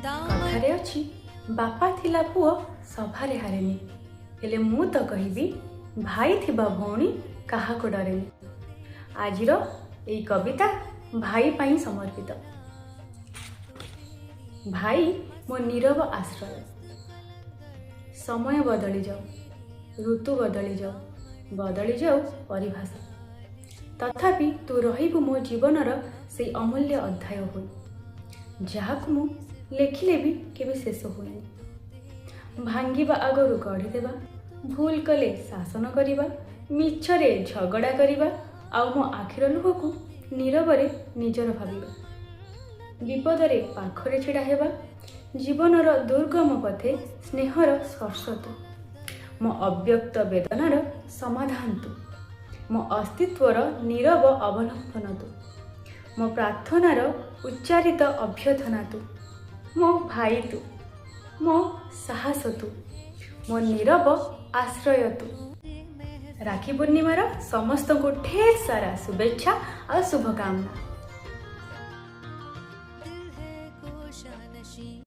कथारे अछि बापा थिला पुओ सभारे हारेनी हेले मु तो कहबी भाई थिबा भौणी कहा को डरेनी। आजिर एई कविता भाई पाई समर्पित। भाई मो नीरव आश्रय। समय बदली जाऊ, ऋतु बदली जाऊ परिभाषा, तथापि तू रहिबु मो जीवनर से अमूल्य अध्याय हो जहाकु मु लेखिले भी केबे शेष होइनी। भांगिबा आगरु गढ़ीदेबा, भूल कले शासन करिबा, मिछरे झगड़ा करिबा आ मो आखिर लुहकु नीरवरे निजर भाबिबा, विपदरे पाखरे छिड़ा हेबा, जीवनर दुर्गम पथे स्नेहर स्पर्श तु, मो अव्यक्त वेदनार समाधान तु, मो अस्तित्वर नीरव अवलंबन तु, मो प्रार्थनार उच्चारित अभ्यर्थना तु, मो भाई तु, मो साहस तु, मो नीरव आश्रय तु। राखी पूर्णिमार समस्त को ढेर सारा शुभेच्छा और शुभकामना।